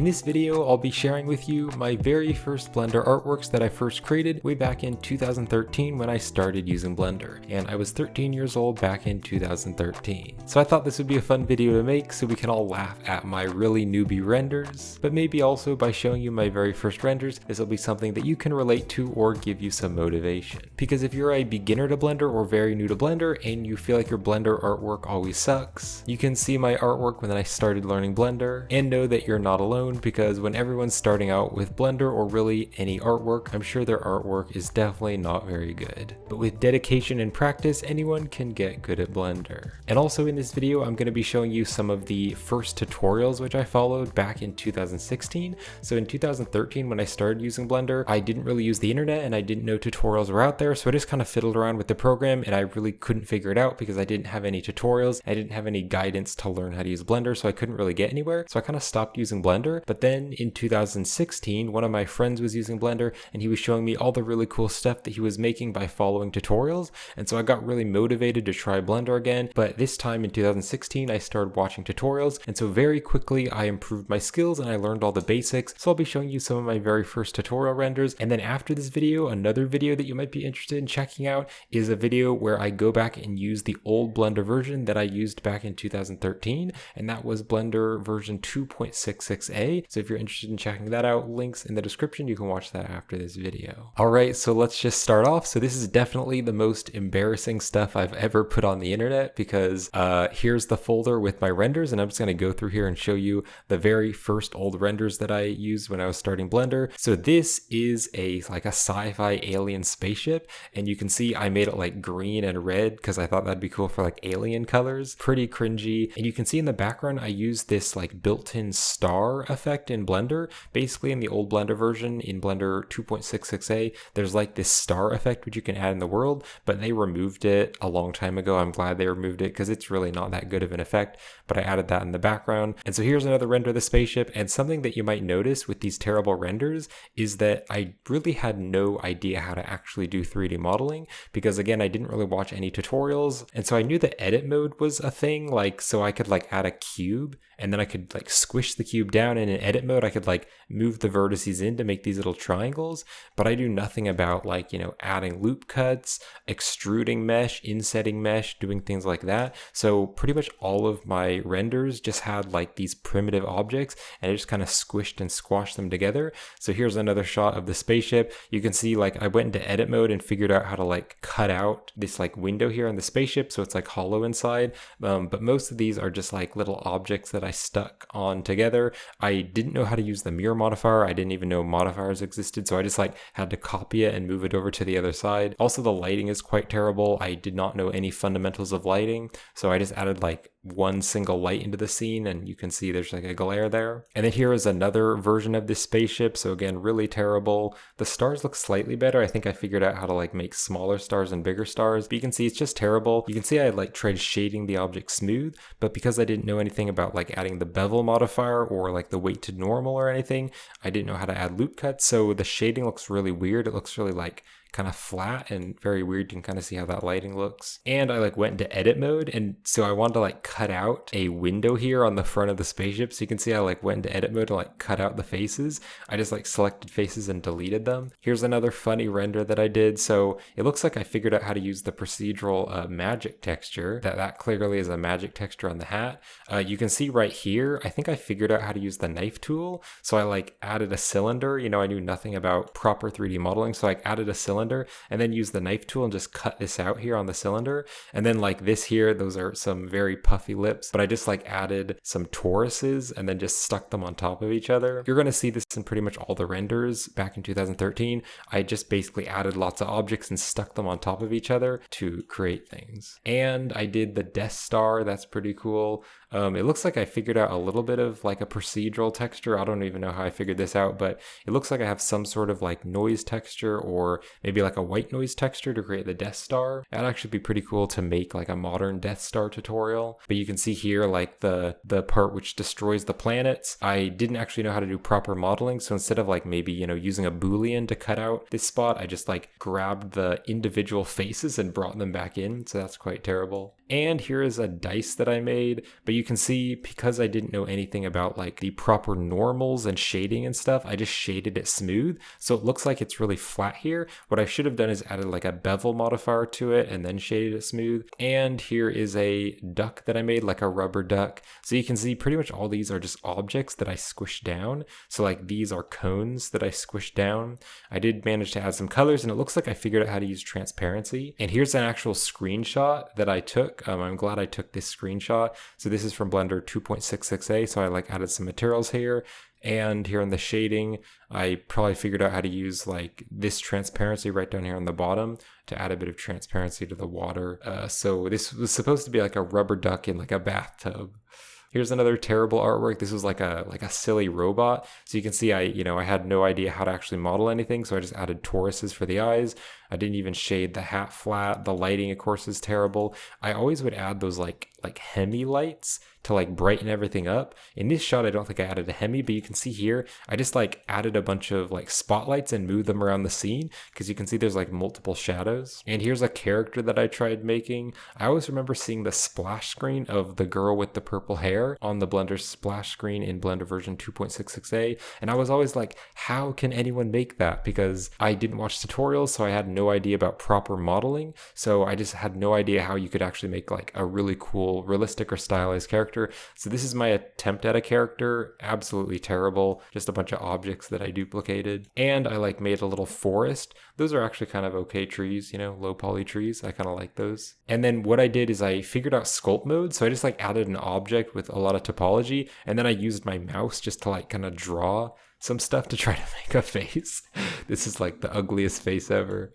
this video, I'll be sharing with you my very first Blender artworks that I first created way back in 2013 when I started using Blender, and I was 13 years old back in 2013. So I thought this would be a fun video to make so we can all laugh at my really newbie renders, but maybe also by showing you my very first renders, this will be something that you can relate to or give you some motivation. Because if you're a beginner to Blender or very new to Blender and you feel like your Blender artwork always sucks, you can see my artwork when I started learning Blender and know that you're not alone, because when everyone's starting out with Blender or really any artwork, I'm sure their artwork is definitely not very good. But with dedication and practice, anyone can get good at Blender. And also in this video, I'm going to be showing you some of the first tutorials which I followed back in 2016. So in 2013, when I started using Blender, I didn't really use the internet and I didn't know tutorials were out there, so I just kind of fiddled around with the program and I really couldn't figure it out because I didn't have any tutorials. I didn't have any guidance to learn how to use Blender, so I couldn't really get anywhere. So I kind of stopped using Blender. But then in 2016, one of my friends was using Blender and he was showing me all the really cool stuff that he was making by following tutorials. And so I got really motivated to try Blender again. But this time in 2016, I started watching tutorials. And so very quickly I improved my skills and I learned all the basics. So I'll be showing you some of my very first tutorial renders. And then after this video, another video that you might be interested in checking out is a video where I go back and use the old Blender version that I used back in 2013. And that was Blender version 2.66a. So if you're interested in checking that out, links in the description, you can watch that after this video. Alright, so let's just start off. So this is definitely the most embarrassing stuff I've ever put on the internet, because here's the folder with my renders, and I'm just going to go through here and show you the very first old renders that I used when I was starting Blender. So this is like a sci-fi alien spaceship, and you can see I made it like green and red because I thought that'd be cool for like alien colors. Pretty cringy. And you can see in the background I used this like built-in star effect in Blender. Basically in the old Blender version, in Blender 2.66a, there's like this star effect which you can add in the world, but they removed it a long time ago. I'm glad they removed it because it's really not that good of an effect, but I added that in the background. And so here's another render of the spaceship, and something that you might notice with these terrible renders is that I really had no idea how to actually do 3D modeling, because again, I didn't really watch any tutorials, and so I knew that edit mode was a thing, like so I could like add a cube and then I could like squish the cube down, and in edit mode I could like move the vertices in to make these little triangles, but I do nothing about like, you know, adding loop cuts, extruding mesh, insetting mesh, doing things like that. So pretty much all of my renders just had like these primitive objects and I just kind of squished and squashed them together. So here's another shot of the spaceship. You can see like I went into edit mode and figured out how to like cut out this like window here on the spaceship so it's like hollow inside, but most of these are just like little objects that I stuck on together. I didn't know how to use the mirror modifier. I didn't even know modifiers existed, so I just like had to copy it and move it over to the other side. Also, the lighting is quite terrible. I did not know any fundamentals of lighting, so I just added like one single light into the scene, and you can see there's like a glare there. And then here is another version of this spaceship. So again, really terrible. The stars look slightly better. I think I figured out how to like make smaller stars and bigger stars, but you can see it's just terrible. You can see I like tried shading the object smooth, but because I didn't know anything about like adding the bevel modifier or like the weight to normal or anything, I didn't know how to add loop cuts. So the shading looks really weird. It looks really like kind of flat and very weird. You can kind of see how that lighting looks. And I like went into edit mode, and so I wanted to like cut out a window here on the front of the spaceship. So you can see I like went into edit mode to like cut out the faces. I just like selected faces and deleted them. Here's another funny render that I did. So it looks like I figured out how to use the procedural magic texture. That clearly is a magic texture on the hat. You can see right here, I think I figured out how to use the knife tool. So I like added a cylinder. You know, I knew nothing about proper 3D modeling, so I added a cylinder and then use the knife tool and just cut this out here on the cylinder. And then like this here, those are some very puffy lips, but I just like added some toruses and then just stuck them on top of each other. You're going to see this in pretty much all the renders back in 2013. I just basically added lots of objects and stuck them on top of each other to create things. And I did the Death Star. That's pretty cool. It looks like I figured out a little bit of like a procedural texture. I don't even know how I figured this out, but it looks like I have some sort of like noise texture or maybe like a white noise texture to create the Death Star. That'd actually be pretty cool to make like a modern Death Star tutorial. But you can see here like the part which destroys the planets. I didn't actually know how to do proper modeling, so instead of like maybe, you know, using a Boolean to cut out this spot, I just like grabbed the individual faces and brought them back in. So that's quite terrible. And here is a dice that I made, but you can see, because I didn't know anything about like the proper normals and shading and stuff, I just shaded it smooth. So it looks like it's really flat here. What I should have done is added like a bevel modifier to it and then shaded it smooth. And here is a duck that I made, like a rubber duck. So you can see pretty much all these are just objects that I squished down. So like these are cones that I squished down. I did manage to add some colors, and it looks like I figured out how to use transparency. And here's an actual screenshot that I took. I'm glad I took this screenshot. So this is from Blender 2.66a. So I like added some materials here. And here in the shading, I probably figured out how to use like this transparency right down here on the bottom to add a bit of transparency to the water. So this was supposed to be like a rubber duck in like a bathtub. Here's another terrible artwork. This was like a silly robot. So you can see I had no idea how to actually model anything. So I just added toruses for the eyes. I didn't even shade the hat flat. The lighting, of course, is terrible. I always would add those like Hemi lights to like brighten everything up. In this shot, I don't think I added a Hemi, but you can see here, I just like added a bunch of like spotlights and moved them around the scene because you can see there's like multiple shadows. And here's a character that I tried making. I always remember seeing the splash screen of the girl with the purple hair on the Blender splash screen in Blender version 2.66a. And I was always like, how can anyone make that? Because I didn't watch tutorials, so I had no idea about proper modeling. So I just had no idea how you could actually make like a really cool, realistic or stylized character. So this is my attempt at a character. Absolutely terrible. Just a bunch of objects that I duplicated. And I like made a little forest. Those are actually kind of okay trees, low poly trees. I kind of like those. And then what I did is I figured out sculpt mode. So I just like added an object with a lot of topology. And then I used my mouse just to like kind of draw some stuff to try to make a face. This is like the ugliest face ever.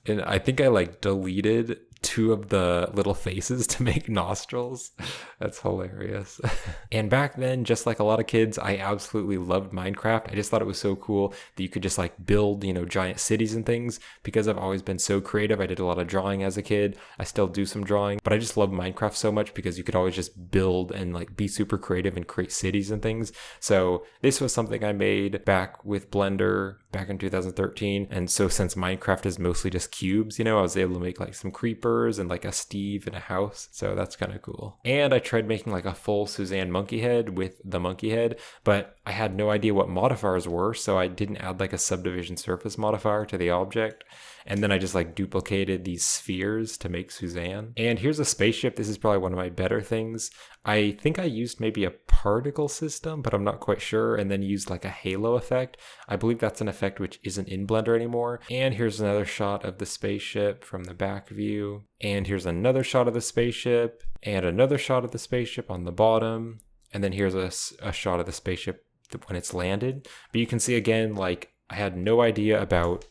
And I think I like deleted 2 of the little faces to make nostrils. That's hilarious. And back then, just like a lot of kids, I absolutely loved Minecraft. I just thought it was so cool that you could just like build, giant cities and things. Because I've always been so creative, I did a lot of drawing as a kid. I still do some drawing, but I just love Minecraft so much because you could always just build and like be super creative and create cities and things. So this was something I made back with Blender back in 2013. And so since Minecraft is mostly just cubes, I was able to make like some creepers and like a Steve and a house. So that's kind of cool. And I tried making like a full Suzanne monkey head with the monkey head, but I had no idea what modifiers were. So I didn't add like a subdivision surface modifier to the object. And then I just like duplicated these spheres to make Suzanne. And here's a spaceship. This is probably one of my better things. I think I used maybe a particle system, but I'm not quite sure. And then used like a halo effect. I believe that's an effect which isn't in Blender anymore. And here's another shot of the spaceship from the back view. And here's another shot of the spaceship. And another shot of the spaceship on the bottom. And then here's a shot of the spaceship when it's landed. But you can see again, like, I had no idea about,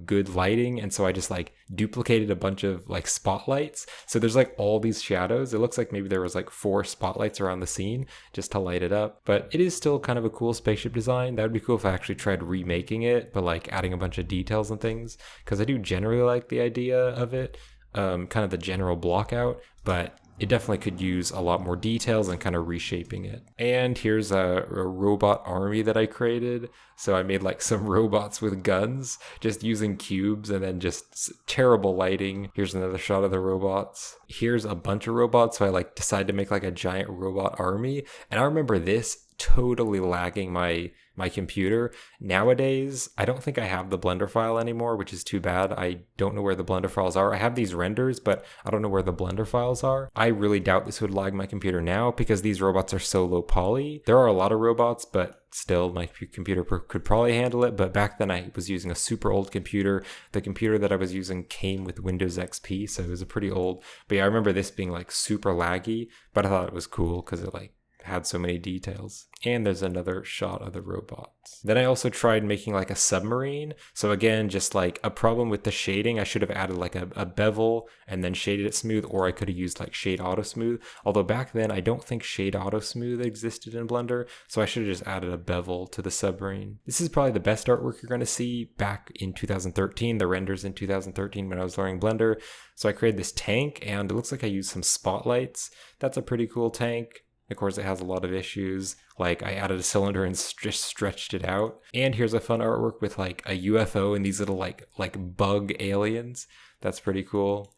good lighting. And so I just like duplicated a bunch of like spotlights. So there's like all these shadows. It looks like maybe there was like 4 spotlights around the scene just to light it up. But it is still kind of a cool spaceship design. That would be cool if I actually tried remaking it, but like adding a bunch of details and things. Because I do generally like the idea of it, kind of the general block out. But it definitely could use a lot more details and kind of reshaping it. And here's a robot army that I created. So I made like some robots with guns, just using cubes and then just terrible lighting. Here's another shot of the robots. Here's a bunch of robots. So I like decided to make like a giant robot army. And I remember this totally lagging my computer. Nowadays, I don't think I have the Blender file anymore, which is too bad. I don't know where the Blender files are. I have these renders, but I don't know where the Blender files are. I really doubt this would lag my computer now because these robots are so low poly. There are a lot of robots, but still my computer could probably handle it. But back then I was using a super old computer. The computer that I was using came with Windows XP, so it was a pretty old. But yeah, I remember this being like super laggy, but I thought it was cool because it like had so many details. And there's another shot of the robots. Then I also tried making like a submarine. So again, just like a problem with the shading. I should have added like a bevel and then shaded it smooth, or I could have used like shade auto smooth. Although back then I don't think shade auto smooth existed in Blender, so I should have just added a bevel to the submarine. This is probably the best artwork you're going to see back in 2013, the renders in 2013 when I was learning Blender. So I created this tank and it looks like I used some spotlights. That's a pretty cool tank. Of course, it has a lot of issues. Like I added a cylinder and just stretched it out. And here's a fun artwork with like a UFO and these little like bug aliens. That's pretty cool.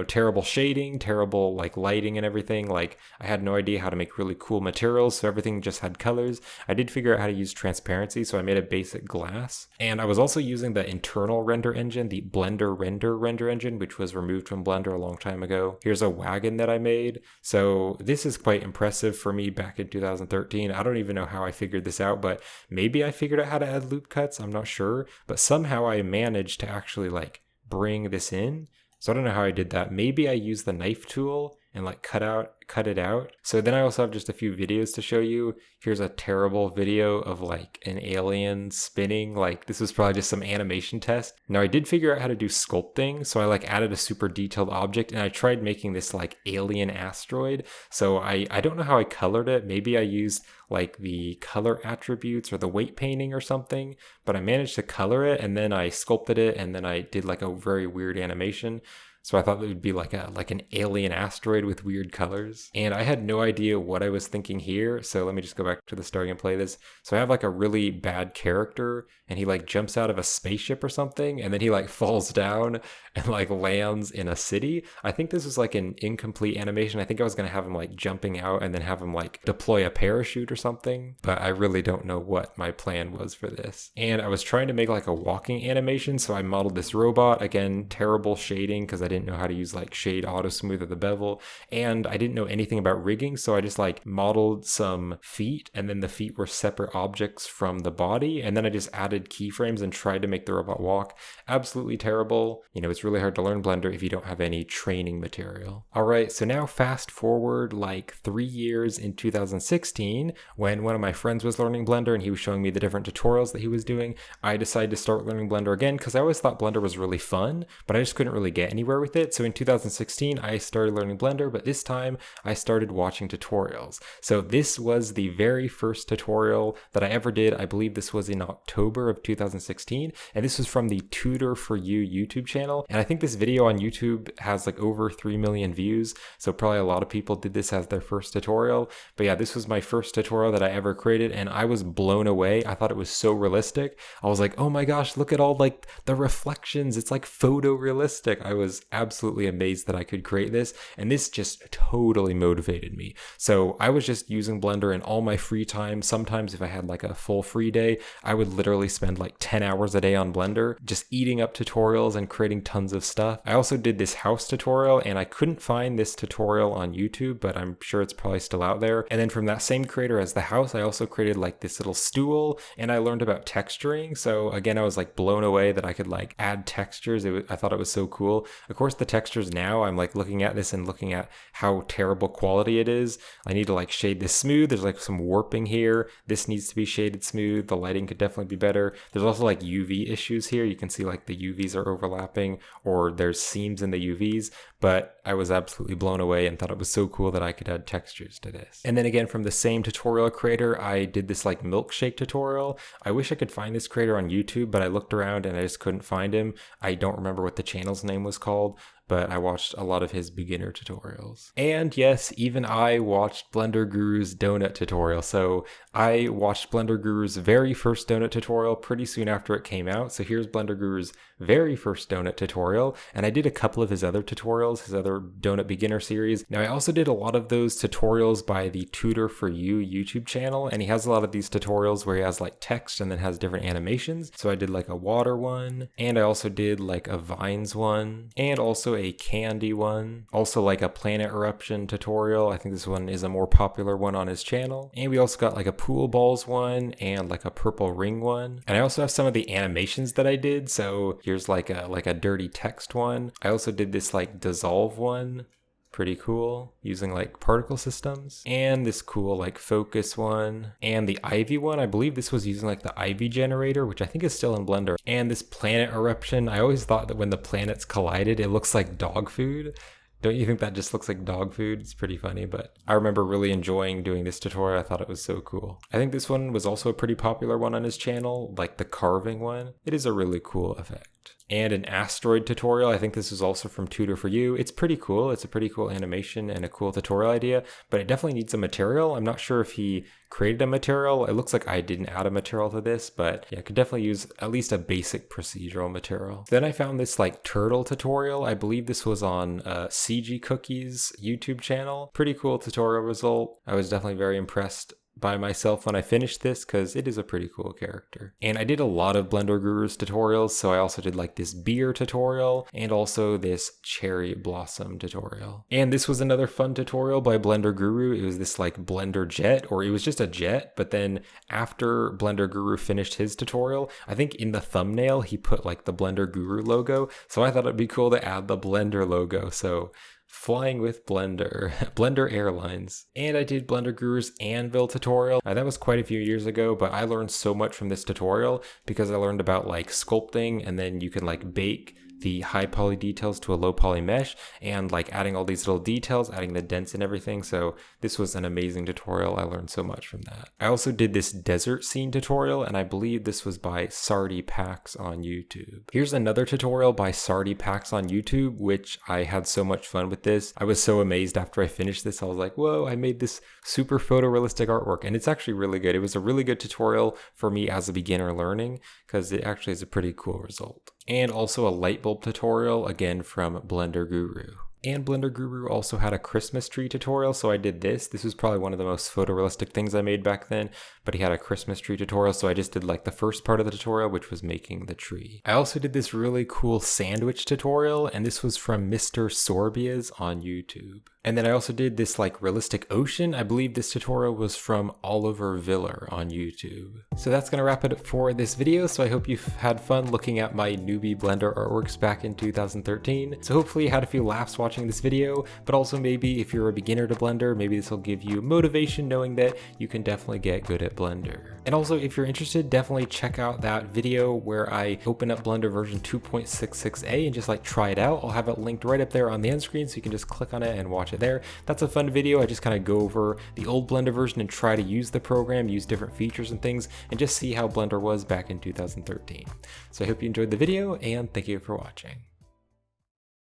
Terrible shading, terrible like lighting and everything. Like I had no idea how to make really cool materials, so everything just had colors. I did figure out how to use transparency, so I made a basic glass. And I was also using the internal render engine, the Blender render engine, which was removed from Blender a long time ago. Here's a wagon that I made. So this is quite impressive for me back in 2013. I don't even know how I figured this out, but maybe I figured out how to add loop cuts. I'm not sure, but somehow I managed to actually like bring this in. So I don't know how I did that. Maybe I used the knife tool and like cut it out. So then I also have just a few videos to show you. Here's a terrible video of like an alien spinning. Like this was probably just some animation test. Now I did figure out how to do sculpting. So I like added a super detailed object and I tried making this like alien asteroid. So I don't know how I colored it. Maybe I used like the color attributes or the weight painting or something, but I managed to color it and then I sculpted it and then I did like a very weird animation. So I thought it would be like an alien asteroid with weird colors. And I had no idea what I was thinking here. So let me just go back to the start and play this. So I have like a really bad character and he like jumps out of a spaceship or something. And then he like falls down and like lands in a city. I think this was like an incomplete animation. I think I was going to have him like jumping out and then have him like deploy a parachute or something. But I really don't know what my plan was for this. And I was trying to make like a walking animation. So I modeled this robot. Again, terrible shading because I didn't know how to use like shade auto smooth or the bevel, and I didn't know anything about rigging, so I just like modeled some feet and then the feet were separate objects from the body, and then I just added keyframes and tried to make the robot walk. Absolutely terrible. It's really hard to learn Blender if you don't have any training material. All right, so now fast forward like 3 years in 2016 when one of my friends was learning Blender and he was showing me the different tutorials that he was doing. I decided to start learning Blender again because I always thought Blender was really fun, but I just couldn't really get anywhere with it. So in 2016, I started learning Blender, but this time I started watching tutorials. So this was the very first tutorial that I ever did. I believe this was in October of 2016, and this was from the Tutor for You YouTube channel. And I think this video on YouTube has like over 3 million views. So probably a lot of people did this as their first tutorial. But yeah, this was my first tutorial that I ever created, and I was blown away. I thought it was so realistic. I was like, oh my gosh, look at all like the reflections. It's like photorealistic. I was absolutely amazed that I could create this, and this just totally motivated me. So I was just using Blender in all my free time. Sometimes if I had like a full free day, I would literally spend like 10 hours a day on Blender, just eating up tutorials and creating tons of stuff. I also did this house tutorial, and I couldn't find this tutorial on YouTube, but I'm sure it's probably still out there. And then from that same creator as the house, I also created like this little stool, and I learned about texturing. So again, I was like blown away that I could like add textures. I thought it was so cool. Of course, the textures now, I'm like looking at this and looking at how terrible quality it is. I need to like shade this smooth. There's like some warping here. This needs to be shaded smooth. The lighting could definitely be better. There's also like UV issues here. You can see like the UVs are overlapping, or there's seams in the UVs, but I was absolutely blown away and thought it was so cool that I could add textures to this. And then again, from the same tutorial creator, I did this like milkshake tutorial. I wish I could find this creator on YouTube, but I looked around and I just couldn't find him. I don't remember what the channel's name was called, but I watched a lot of his beginner tutorials. And yes, even I watched Blender Guru's donut tutorial. So I watched Blender Guru's very first donut tutorial pretty soon after it came out. So here's Blender Guru's very first donut tutorial. And I did a couple of his other tutorials, his other donut beginner series. Now I also did a lot of those tutorials by the Tutor for You YouTube channel. And he has a lot of these tutorials where he has like text and then has different animations. So I did like a water one, and I also did like a vines one, and also a candy one, also like a planet eruption tutorial. I think this one is a more popular one on his channel. And we also got like a pool balls one and like a purple ring one. And I also have some of the animations that I did. So here's like a dirty text one. I also did this like dissolve one. Pretty cool, using like particle systems, and this cool like focus one, and the ivy one. I believe this was using like the ivy generator, which I think is still in Blender. And this planet eruption, I always thought that when the planets collided, it looks like dog food. Don't you think that just looks like dog food? It's pretty funny, but I remember really enjoying doing this tutorial. I thought it was so cool. I think this one was also a pretty popular one on his channel, like the carving one. It is a really cool effect. and an asteroid tutorial. I think this is also from Tutor for You. It's pretty cool. It's a pretty cool animation and a cool tutorial idea, but it definitely needs a material. I'm not sure if he created a material. It looks like I didn't add a material to this, but yeah, I could definitely use at least a basic procedural material. Then I found this like turtle tutorial. I believe this was on CG Cookie's YouTube channel. Pretty cool tutorial result. I was definitely very impressed by myself when I finished this because it is a pretty cool character. And I did a lot of Blender Guru's tutorials, so I also did like this beer tutorial and also this cherry blossom tutorial. And this was another fun tutorial by Blender Guru. It was this like Blender jet, or it was just a jet, but then after Blender Guru finished his tutorial, I think in the thumbnail he put like the Blender Guru logo, so I thought it'd be cool to add the Blender logo. So flying with Blender, Blender Airlines. And I did Blender Guru's anvil tutorial. That was quite a few years ago, but I learned so much from this tutorial because I learned about like sculpting, and then you can like bake the high poly details to a low poly mesh, and like adding all these little details, adding the dents and everything. So this was an amazing tutorial. I learned so much from that. I also did this desert scene tutorial, and I believe this was by Sardi Pax on YouTube. Here's another tutorial by Sardi Pax on YouTube, which I had so much fun with this. I was so amazed after I finished this. I was like, whoa, I made this super photorealistic artwork, and it's actually really good. It was a really good tutorial for me as a beginner learning because it actually is a pretty cool result. And also a light bulb tutorial, again from Blender Guru. And Blender Guru also had a Christmas tree tutorial, so I did this. This was probably one of the most photorealistic things I made back then, but he had a Christmas tree tutorial, so I just did like the first part of the tutorial, which was making the tree. I also did this really cool sandwich tutorial, and this was from Mr. Sorbias on YouTube. And then I also did this like realistic ocean. I believe this tutorial was from Oliver Viller on YouTube. So that's gonna wrap it up for this video. So I hope you've had fun looking at my newbie Blender artworks back in 2013. So hopefully you had a few laughs watching this video, but also maybe if you're a beginner to Blender, maybe this will give you motivation knowing that you can definitely get good at Blender. And also if you're interested, definitely check out that video where I open up Blender version 2.66a and just like try it out. I'll have it linked right up there on the end screen, so you can just click on it and watch it there. That's a fun video. I just kind of go over the old Blender version and try to use the program, use different features and things, and just see how Blender was back in 2013. So I hope you enjoyed the video, and thank you for watching.